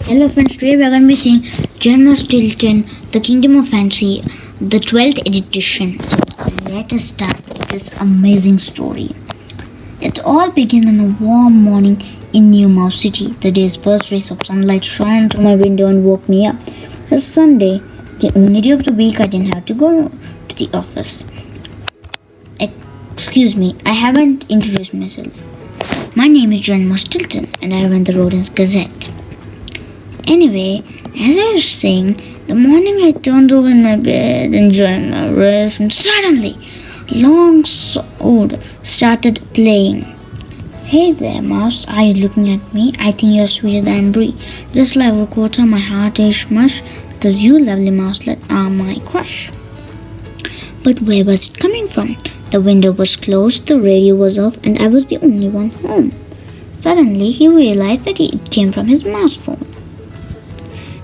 Hello friends, today we are going to be seeing Geronimo Stilton, The Kingdom of Fancy, the 12th edition. So let us start with this amazing story. It all began on a warm morning in New Mouse City. The day's first rays of sunlight shone through my window and woke me up. It was Sunday, the only day of the week I didn't have to go to the office. Excuse me, I haven't introduced myself. My name is Geronimo Stilton and I run the Rodents Gazette. Anyway, as I was saying, the morning I turned over in my bed, enjoying my rest, and suddenly, Long Sword started playing. Hey there, Mouse, are you looking at me? I think you're sweeter than Brie. Just like Ricotta, my heart is mush, because you lovely mouselet are my crush. But where was it coming from? The window was closed, the radio was off, and I was the only one home. Suddenly, he realized that it came from his mouse phone.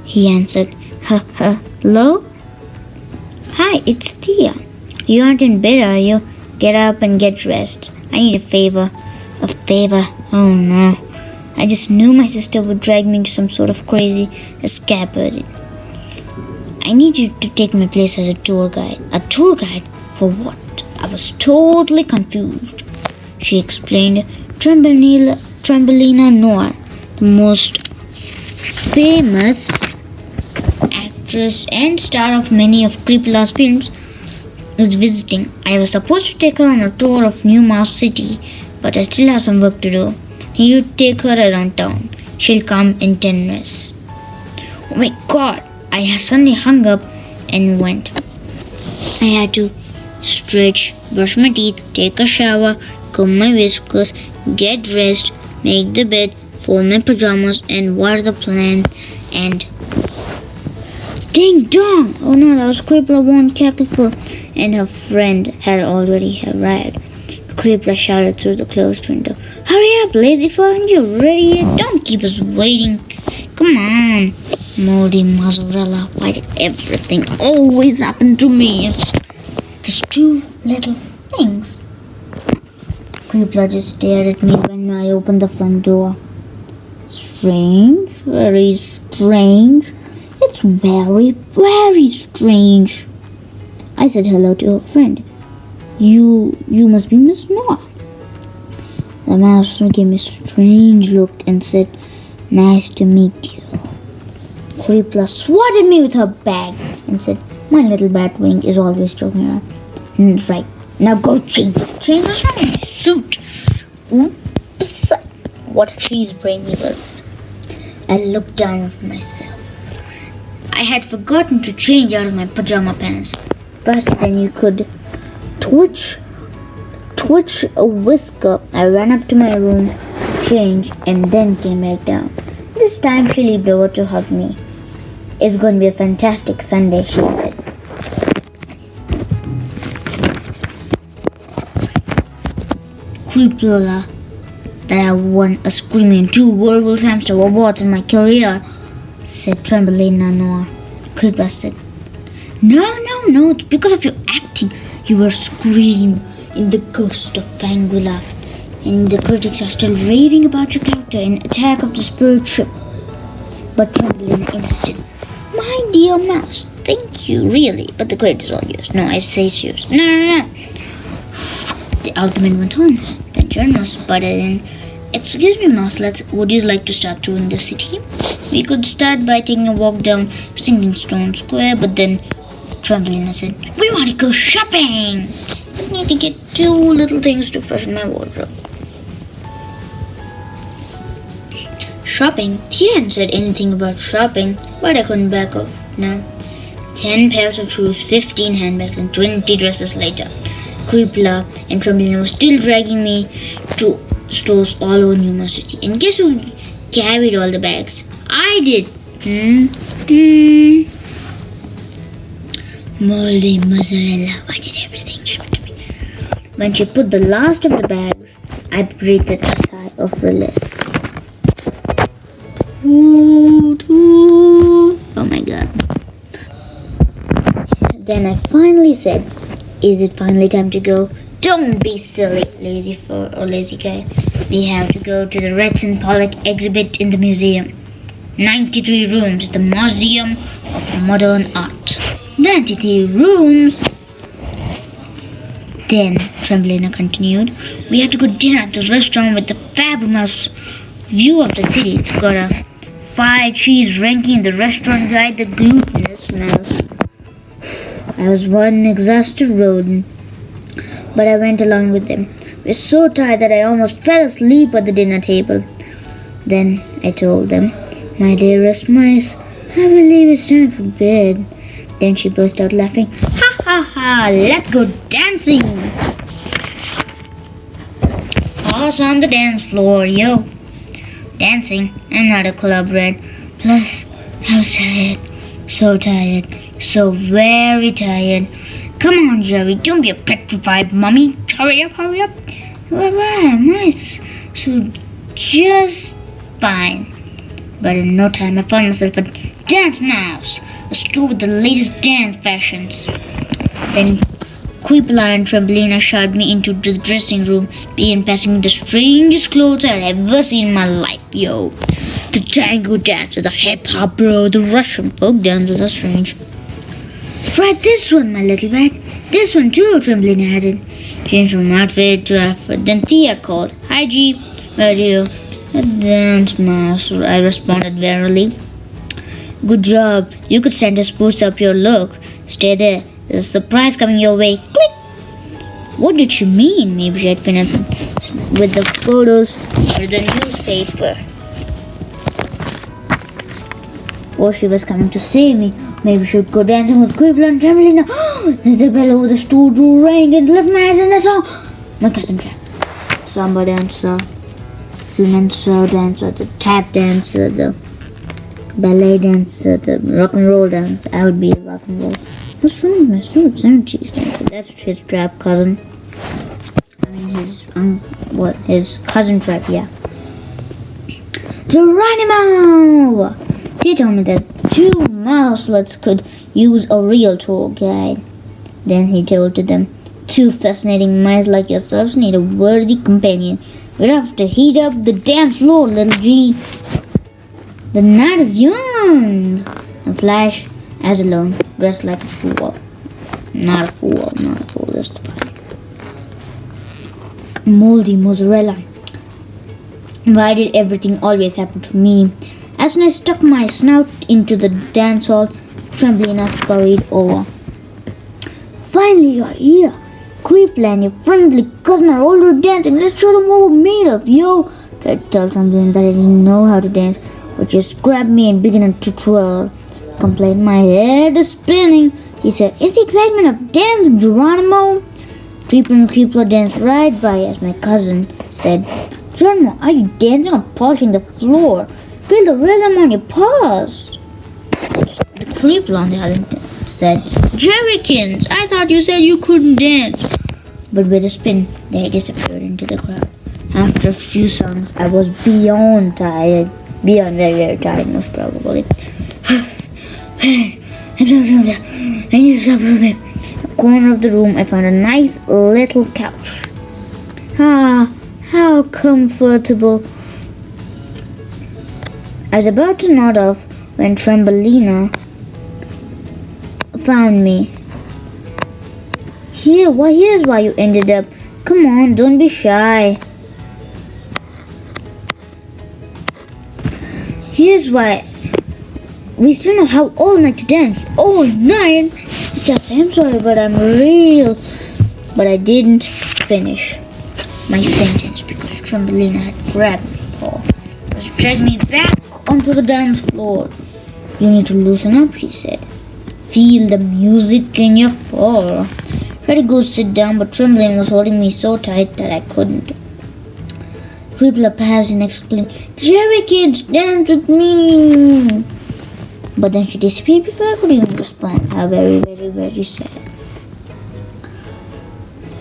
He answered, hello? Hi, it's Thea. You aren't in bed, are you? Get up and get dressed. I need a favor. A favor? Oh no. I just knew my sister would drag me into some sort of crazy escapade. I need you to take my place as a tour guide. A tour guide? For what? I was totally confused. She explained, Trembelina Noir, the most famous actress and star of many of Creepy's films, is visiting. I was supposed to take her on a tour of New Mouse City, but I still have some work to do. You take her around town. She'll come in 10 minutes. Oh my god! I suddenly hung up and went. I had to stretch, brush my teeth, take a shower, comb my whiskers, get dressed, make the bed, fold my pajamas, and water the plant, and ding dong! Oh no, that was Creepla Von Cackleful, and her friend had already arrived. Creepla shouted through the closed window. Hurry up, lazy fur, aren't you ready yet? Don't keep us waiting. Come on. Moldy mozzarella, why did everything always happen to me? Just two little things. Creepla just stared at me when I opened the front door. Strange, very strange. It's very, very strange. I said hello to her friend. You must be Miss Noah. The mouse gave me a strange look and said, nice to meet you. Creepla swatted me with her bag and said, my little bat wing is always joking around. Right, now go change. Change what's wrong with my suit? Oops. What a cheese brain he was. I looked down at myself. I had forgotten to change out of my pajama pants. Faster than you could twitch a whisker, I ran up to my room to change and then came back down. This time she leaned over to hug me. It's going to be a fantastic Sunday, she said. Creepla that I won a screaming 2 werewolf hamster awards in my career, said Trembelina Noir. Creepla said, No, it's because of your acting. You were Scream in The Ghost of Fangula, and the critics are still raving about your character in Attack of the Spirit Ship. But Trembelina insisted, my dear mouse, thank you, really, but the credit is all yours. No, I say it's yours. No. The argument went on. Then Geronimo butted in. Excuse me, mouselet, would you like to start touring the city? We could start by taking a walk down Sinking Stone Square, but then Trembelina said, we want to go shopping! I need to get 2 little things to freshen my wardrobe. Shopping? Tia hadn't said anything about shopping, but I couldn't back off now. 10 pairs of shoes, 15 handbags, and 20 dresses later. Creepla and Trembelina were still dragging me to stores all over New Mouse City. And guess who carried all the bags? I did. Moldy mozzarella, why did everything happen to me? When she put the last of the bags, I breathed a sigh of relief. Oh my god. Then I finally said, is it finally time to go? Don't be silly, lazy fur or lazy guy. We have to go to the Rats and Pollock exhibit in the museum. 93 rooms at the Museum of Modern Art. 93 rooms? Then, Tremblina continued, we had to go dinner at this restaurant with the fabulous view of the city. It's got a 5 cheese ranking in the restaurant guide, the glutinous smells. I was one exhausted rodent, but I went along with them. We were so tired that I almost fell asleep at the dinner table. Then I told them, my dearest mice, I believe it's time for bed. Then she burst out laughing. Ha ha ha, let's go dancing! Us on the dance floor, yo. Dancing, I'm not a club rat. Plus, I was tired. So tired. So very tired. Come on, Jerry, don't be a petrified mummy. Hurry up, hurry up. Why, mice? So just fine. But in no time, I found myself a dance mouse, a store with the latest dance fashions. Then Creepla and Tremblina shoved me into the dressing room, began passing me the strangest clothes I'd ever seen in my life, yo. The tango dancer, the hip-hop bro, the Russian folk dancers are strange. Try this one, my little rat. This one too, Tremblina added. Changed from outfit to outfit. Then Tia called. Hi, G. Where are you? A dance mouse, I responded wearily. Good job. You could stand to spruce up your look. Stay there. There's a surprise coming your way. Click! What did she mean? Maybe she had finished with the photos or the newspaper. Or she was coming to save me. Maybe she would go dancing with Creepla and Tremblina. The bell over the studio rang and left my eyes and I saw my cousin Trap. Samba dancer, flamenco dancer, the tap dancer, the ballet dancer, the rock and roll dancer. I would be the rock and roll. What's wrong with my suit? 70s dancer. That's his Trap cousin. I mean his cousin Trap, yeah. Geronimo! They told me that 2 mouselets could use a real tour guide. Then he told to them, 2 fascinating mice like yourselves need a worthy companion. We'll have to heat up the dance floor, little G. The night is young. And Flash, as alone, dressed like a fool. Not a fool, just fine. Moldy mozzarella. Why did everything always happen to me? As soon as I stuck my snout into the dance hall, Tremblina scurried over. Finally, you're here. Creepla and your friendly cousin are already dancing. Let's show them what we're made of, yo. Tried to tell Tremblina that I didn't know how to dance, but just grabbed me and began to twirl. Complained, my head is spinning. He said, it's the excitement of dancing, Geronimo. Creepla danced right by as my cousin said, Geronimo, are you dancing or polishing the floor? Feel the rhythm on your paws. The Creepla on the other hand said, Jerrykins, I thought you said you couldn't dance. But with a spin, they disappeared into the crowd. After a few songs, I was beyond tired. Beyond very, very tired, most probably. I'm so tired. I need to stop a bit. In the corner of the room, I found a nice little couch. Ah, how comfortable. I was about to nod off when Tremblina found me. Here's why you ended up. Come on, don't be shy. Here's why. We still know how all night to dance. All night? I'm sorry, but I'm real. But I didn't finish my sentence because Tremblina had grabbed me paw. Dragged me back onto the dance floor. You need to loosen up, she said. Feel the music in your paw. Tried to go sit down, but Tremblina was holding me so tight that I couldn't. Creepla passed and exclaimed, Jerrykins, dance with me. But then she disappeared before I could even respond. How very, very, very sad.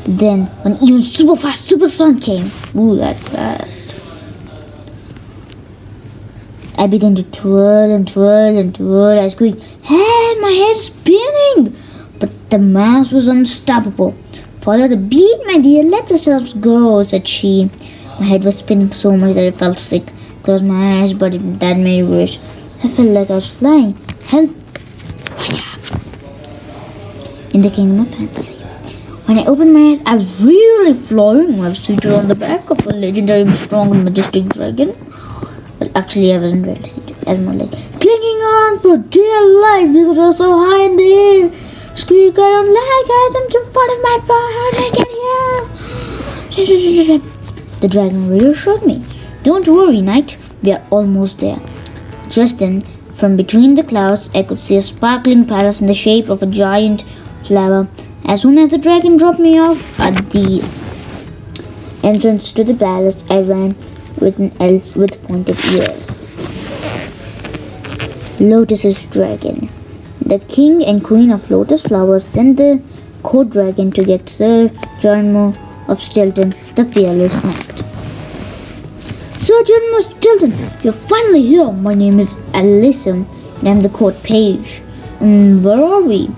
Then an even super fast super sun came. Ooh, that fast. I began to twirl and twirl and twirl. I squeaked, hey, my head's spinning! But the mouse was unstoppable. Follow the beat, my dear. Let yourselves go, said she. My head was spinning so much that I felt sick. Closed my eyes, but that made it worse. I felt like I was flying. Help! In the kingdom of fantasy. When I opened my eyes, I was really flying. I was seated on the back of a legendary, strong, and majestic dragon. But actually, I wasn't really seated. I was more like clinging on for dear life because I was so high in the air. Squeak! I don't like guys. I'm too far of my bar. How did I get here? The dragon reassured me. Don't worry, knight. We are almost there. Just then, from between the clouds, I could see a sparkling palace in the shape of a giant flower. As soon as the dragon dropped me off at the entrance to the palace, I ran with an elf with pointed ears. Lotus's dragon. The king and queen of Lotus Flowers sent the court dragon to get Sir Geronimo of Stilton, the fearless knight. Sir Geronimo Stilton, you're finally here. My name is Alyssum, and I'm the court page. Where are we?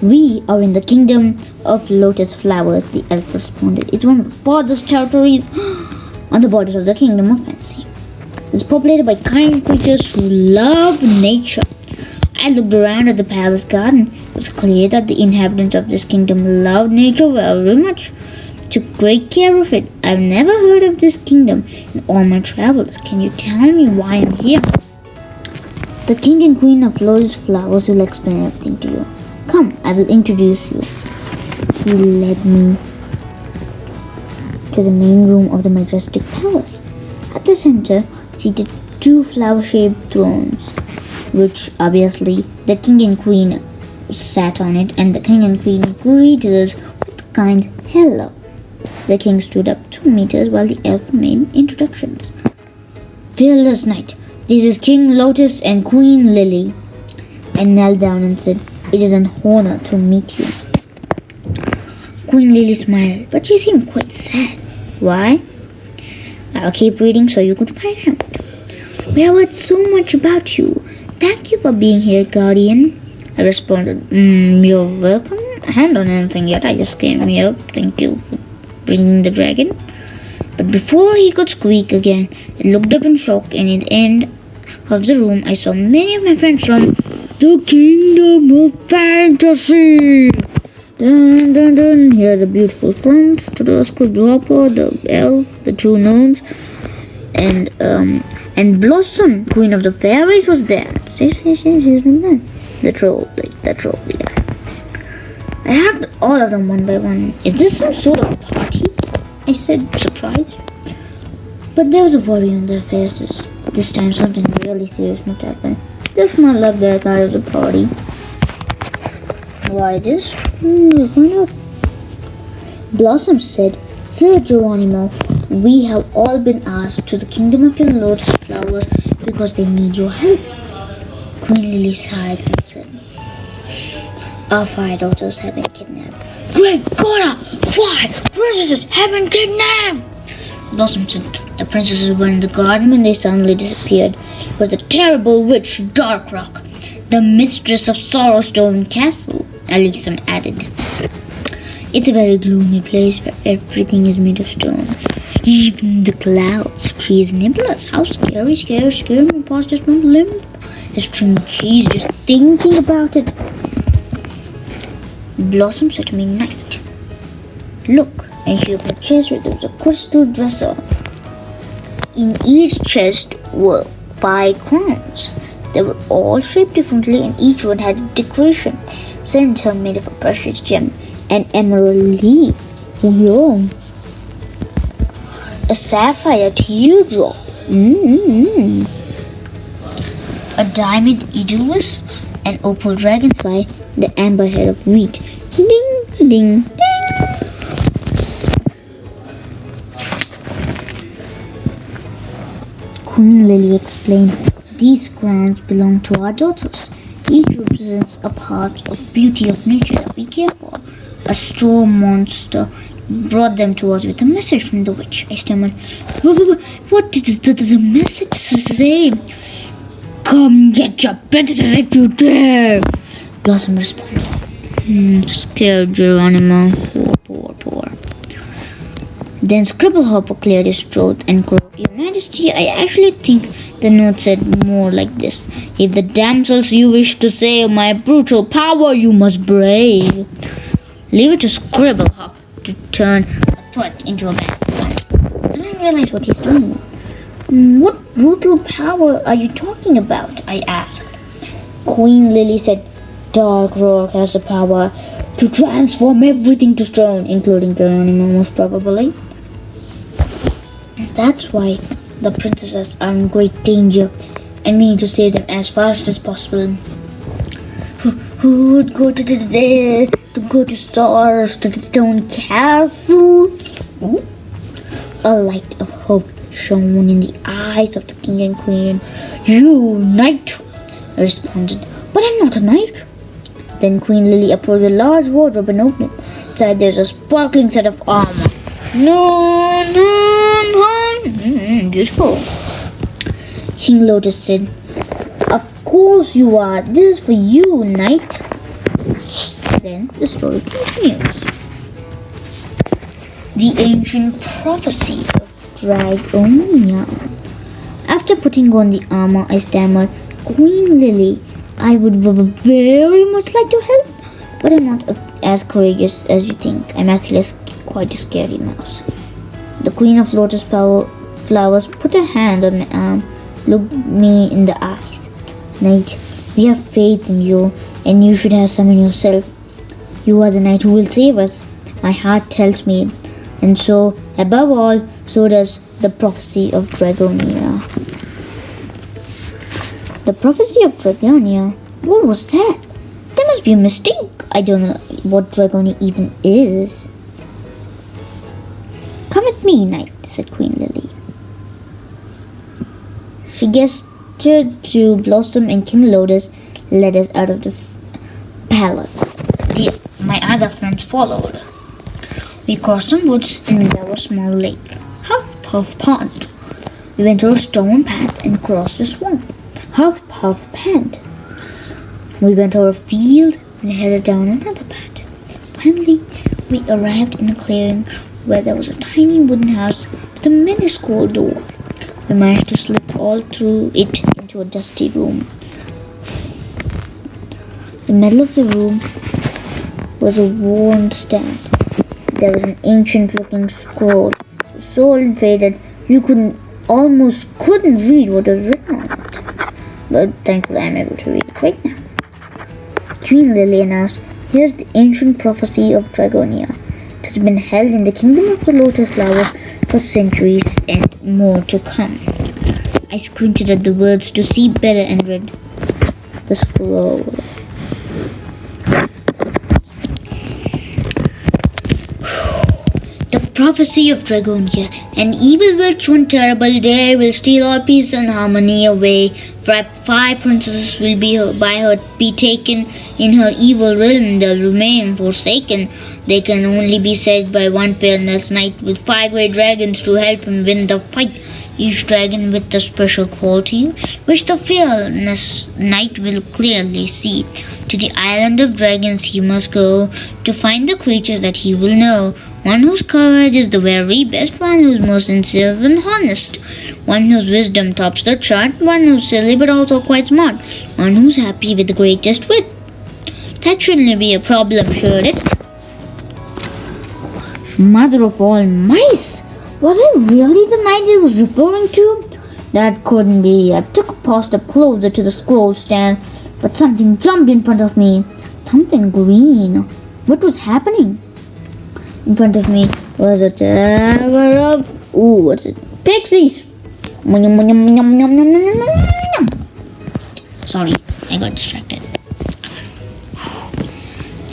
We are in the kingdom of Lotus Flowers, the elf responded. It's one of the farthest territories on the borders of the kingdom of fantasy. It's populated by kind creatures who love nature. I looked around at the palace garden. It was clear that the inhabitants of this kingdom loved nature very much, took great care of it. I've never heard of this kingdom in all my travels. Can you tell me why I'm here? The king and queen of Lotus Flowers will explain everything to you. Come, I will introduce you. He led me to the main room of the majestic palace. At the center, seated two flower-shaped thrones, which obviously the king and queen sat on it, and the king and queen greeted us with a kind hello. The king stood up 2 meters while the elf made introductions. Fearless knight, this is King Lotus and Queen Lily. I knelt down and said, it is an honor to meet you. Queen Lily smiled, but she seemed quite sad. Why? I'll keep reading so you can find out. We have heard so much about you. Thank you for being here, Guardian. I responded, you're welcome. I haven't done anything yet. I just came here. Thank you for bringing the dragon. But before he could squeak again, I looked up in shock, and in the end of the room, I saw many of my friends from the kingdom of fantasy. Dun dun dun. Here are the beautiful friends to the Scribbler, the elf, the 2 gnomes, and Blossom, queen of the fairies, was there. The troll leader. I hugged all of them one by one. Is this some sort of party? I said, surprised. But there was a worry on their faces. This time something really serious must happen. They smiled like they thought it was a party. Why this? Why not? Blossom said, Sir Geronimo, we have all been asked to the kingdom of your Lotus Flowers because they need your help. Queen Lily sighed and said, our 5 daughters have been kidnapped. Great God! 5 princesses have been kidnapped! Blossom said, the princesses were in the garden and they suddenly disappeared. It was the terrible witch Darkrock, the mistress of Sorrowstone Castle, Alyssum added. It's a very gloomy place where everything is made of stone. Even the clouds, trees, nebulous. How scary me past this one limb. This string cheese just thinking about it. Blossom said to me, Knight, look, and she opened a chest where there was a crystal dresser. In each chest were 5 crowns. They were all shaped differently and each one had a decoration. Center made of a precious gem, an emerald leaf, a sapphire teardrop, a diamond edelweiss, an opal dragonfly, the amber head of wheat. Ding, ding, ding. Queen Lily explained, these crowns belong to our daughters. Each represents a part of beauty of nature that we care for. A straw monster brought them to us with a message from the witch. I stammered, what did the message say? Come get your princesses if you dare. Blossom responded, scared Geronimo. Poor. Then Scribblehopper cleared his throat and crowed, Your Majesty, I actually think the note said more like this. If the damsels you wish to save my brutal power, you must brave. Leave it to Scribblehopper to turn a threat into a bad one. Then I realized what he's doing. What brutal power are you talking about? I asked. Queen Lily said, Dark Rock has the power to transform everything to stone, including Geronimo most probably. That's why the princesses are in great danger and we need to save them as fast as possible. Who would go to stars to the stone castle? Ooh. A light of hope shone in the eyes of the king and queen. You, knight, I responded. But I'm not a knight. Then Queen Lily approached a large wardrobe and opened it. Inside there's a sparkling set of armor. Beautiful. King Lotus said, Of course you are. This is for you, knight. Then the story continues. The ancient prophecy of Dragonia. After putting on the armor, I stammered, Queen Lily, I would very much like to help, but I'm not as courageous as you think. I'm actually quite a scary mouse. The Queen of Lotus Flowers put a hand on my arm, looked me in the eyes. Knight, we have faith in you, and you should have some in yourself. You are the knight who will save us. My heart tells me, and so, above all, so does the prophecy of Dragonia. The prophecy of Dragonia? What was that? There must be a mistake. I don't know what Dragonia even is. Come with me, knight, said Queen Lily. She gestured to Blossom and King Lotus led us out of the palace. My other friends followed. We crossed some woods and went over a small lake. Huff Puff Pond. We went over a stone path and crossed a swamp. Huff Puff Pant. We went over a field and headed down another path. Finally, we arrived in a clearing where there was a tiny wooden house with a minuscule door. We managed to slip all through it into a dusty room. In the middle of the room was a worn stand. There was an ancient-looking scroll, so old and faded you almost couldn't read what was written on it. But thankfully I'm able to read it right now. Queen Lily announced, Here's the ancient prophecy of Dragonia. It has been held in the kingdom of the lotus flowers for centuries and more to come. I squinted at the words to see better and read the scroll. The prophecy of Dragonia. An evil witch one terrible day will steal all peace and harmony away. 5 princesses will be taken in her evil realm. They'll remain forsaken. They can only be saved by one fearless knight with 5 great dragons to help him win the fight. Each dragon with a special quality, which the fearless knight will clearly see. To the island of dragons he must go, to find the creatures that he will know. One whose courage is the very best, one who's most sincere and honest, one whose wisdom tops the chart, one who's silly but also quite smart, one who's happy with the greatest wit. That shouldn't be a problem, should it? Mother of all mice! Was I really the knight it was referring to? That couldn't be. I took a paw step closer to the scroll stand, but something jumped in front of me. Something green. What was happening? In front of me was a tower of... what's it? Pixies! Sorry, I got distracted.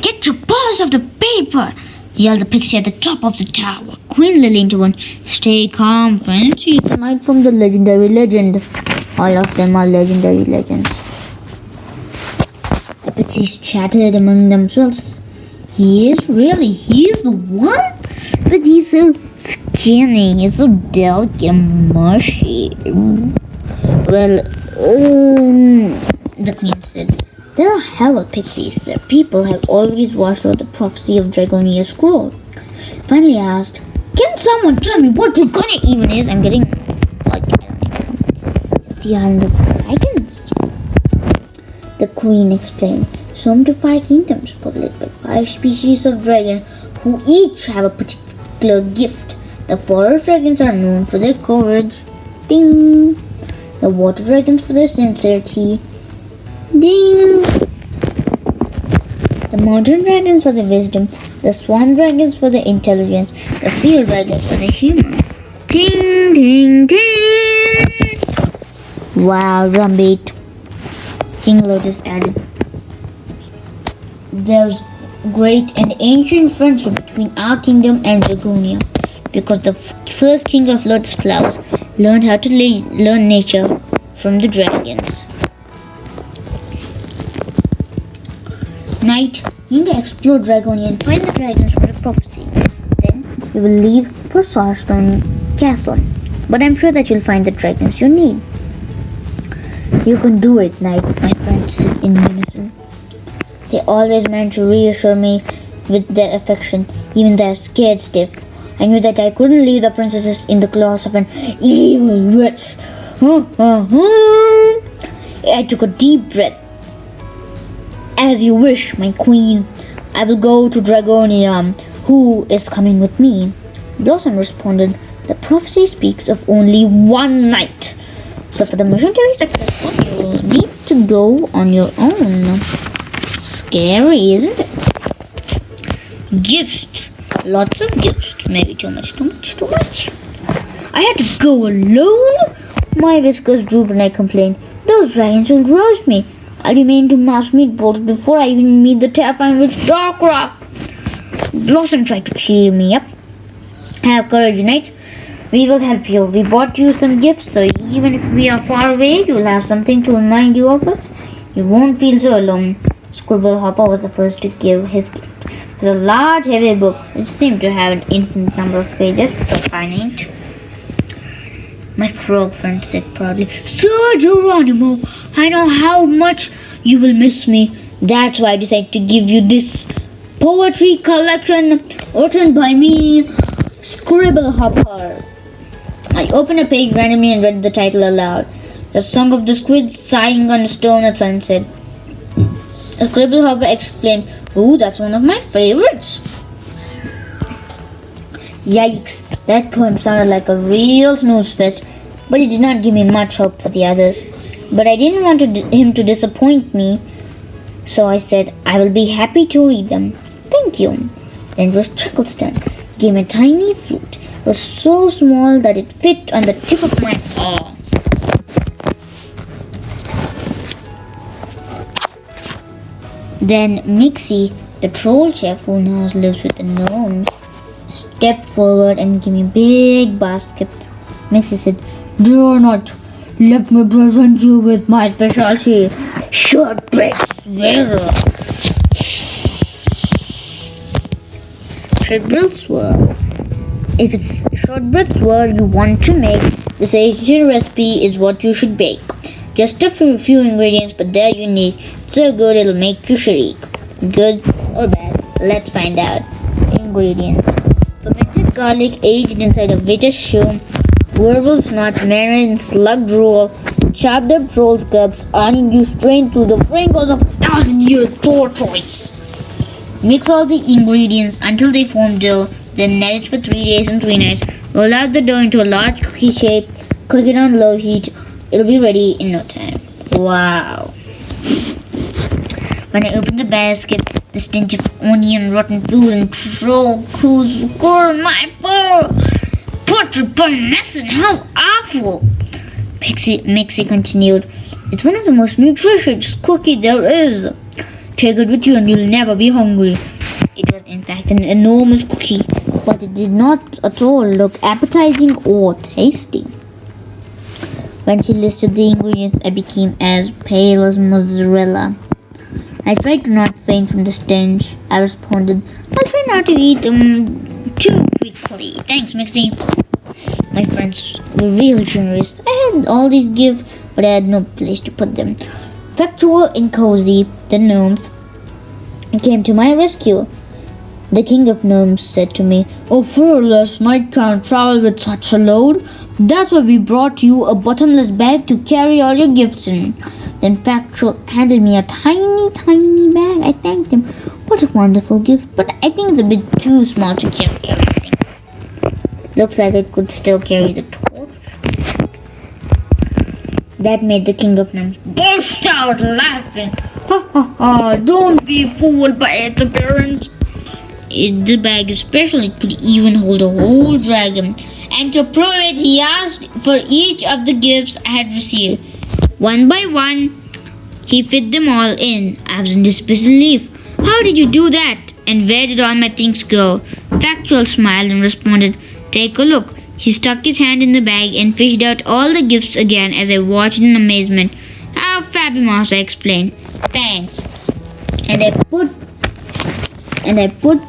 Get your paws off the paper! Yelled the pixie at the top of the tower. Queen Lily intervened. Stay calm, friends. He's the knight from the legendary legend. All of them are legendary legends. The pixies chattered among themselves. He's the one? But he's so skinny. He's so delicate and mushy. Well, the queen said. There are herald pixies. Their people have always watched over the prophecy of Dragonia's scroll. Finally asked, Can someone tell me what dragonic even is? I'm getting like I don't know. The island of dragons. The queen explained. Home to 5 kingdoms populated by 5 species of dragon who each have a particular gift. The forest dragons are known for their courage. Ding. The water dragons for their sincerity. Ding. The mountain dragons for their wisdom. The swan dragons for their intelligence. The field dragons for their humor. Ding, ding, ding. Wow, drumbeat. King Lotus added. There's great and ancient friendship between our kingdom and Dragonia, because the first king of Lotus Flowers learned how to learn nature from the dragons. Night, you need to explore Dragonia and find the dragons from the prophecy. Then we will leave for Starstone Castle, but I'm sure that you'll find the dragons you need. You can do it, Knight, my friends said in unison. They always managed to reassure me with their affection, even though I was scared stiff. I knew that I couldn't leave the princesses in the claws of an evil witch. I took a deep breath. As you wish, my queen. I will go to Dragonia. Who is coming with me? Blossom responded, the prophecy speaks of only one night. So for the mission to be successful, you'll need to go on your own. Scary, isn't it? Gifts. Lots of gifts. Maybe too much. I had to go alone? My whiskers drooped and I complained. Those dragons will roast me. I remain to mass meatballs before I even meet the terrifying witch Darkrock. Blossom tried to cheer me up. Have courage, Knight. We will help you. We bought you some gifts, so even if we are far away, you'll have something to remind you of us. You won't feel so alone. Scribble Hopper was the first to give his gift. It was a large, heavy book, which seemed to have an infinite number of pages, but I ain't. My frog friend said proudly, Sir Geronimo, I know how much you will miss me. That's why I decided to give you this poetry collection written by me, Scribble Hopper. I opened a page randomly and read the title aloud. The Song of the Squid Sighing on the Stone at Sunset. Scribble Hopper explained, ooh, that's one of my favorites. Yikes, that poem sounded like a real snooze fest, but it did not give me much hope for the others. But I didn't want him to disappoint me, so I said, I will be happy to read them. Thank you. Then it was Chuckle's turn. He gave me a tiny flute. It was so small that it fit on the tip of my paw. Then Mixie, the troll chef who now lives with the gnomes, stepped forward and gave me a big basket. Mixie said, Dare not, let me present you with my specialty, shortbread swirl. Shortbread swirl. If it's shortbread swirl you want to make, this Asian recipe is what you should bake. Just a few ingredients, but they're unique. So good it'll make you shriek. Good or bad? Let's find out. Ingredients: fermented garlic aged inside a witch's shoe, werewolf's nut marinated in slug drool, chopped up troll cups, onion juice strained through the wrinkles of 1,000-year tortoise. Mix all the ingredients until they form dough, then net it for 3 days and 3 nights. Roll out the dough into a large cookie shape, cook it on low heat. It'll be ready in no time. Wow. When I opened the basket, the stench of onion, rotten food, and troll coos scored my fur. Putrid mess, how awful! Mixie continued. It's one of the most nutritious cookies there is. Take it with you and you'll never be hungry. It was in fact an enormous cookie, but it did not at all look appetizing or tasty. When she listed the ingredients, I became as pale as mozzarella. I tried to not faint from the stench. I responded, I'll try not to eat them too quickly. Thanks, Mixie. My friends were really generous. I had all these gifts, but I had no place to put them. Factual and Cozy, the gnomes, came to my rescue. The king of gnomes said to me, "Oh, fearless, knight can't travel with such a load. That's why we brought you a bottomless bag to carry all your gifts in." Then Factual handed me a tiny, tiny bag. I thanked him. What a wonderful gift, but I think it's a bit too small to carry everything. Looks like it could still carry the torch. That made the king of gnomes burst out laughing. "Ha ha ha, don't be fooled by its appearance. The bag is special, it could even hold a whole dragon. And to prove it, he asked for each of the gifts I had received. One by one, he fit them all in. I was in disbelief. How did you do that? And where did all my things go?" Factual smiled and responded, "Take a look." He stuck his hand in the bag and fished out all the gifts again as I watched in amazement. "How fabulous," I explained. "Thanks." And I put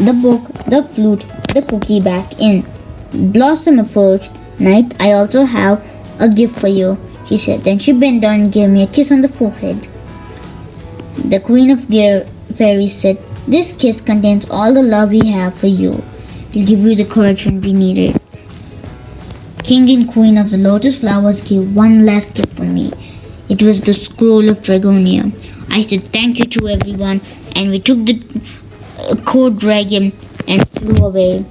the book, the flute, the cookie back in. Blossom approached. "Knight, I also have a gift for you," she said. Then she bent down and gave me a kiss on the forehead. The Queen of Fairies said, "This kiss contains all the love we have for you. It'll give you the courage we needed." King and Queen of the Lotus Flowers gave one last gift for me. It was the Scroll of Dragonia. I said thank you to everyone, and we took the code dragon and flew away.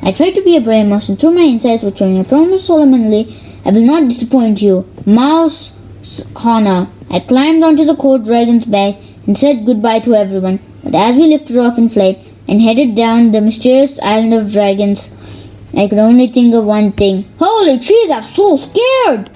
I tried to be a brave mouse and through my insides were showing. I promised solemnly, "I will not disappoint you." Mouse honor. I climbed onto the code dragon's back and said goodbye to everyone. But as we lifted off in flight and headed down the mysterious island of dragons, I could only think of one thing. "Holy trees, I'm so scared!"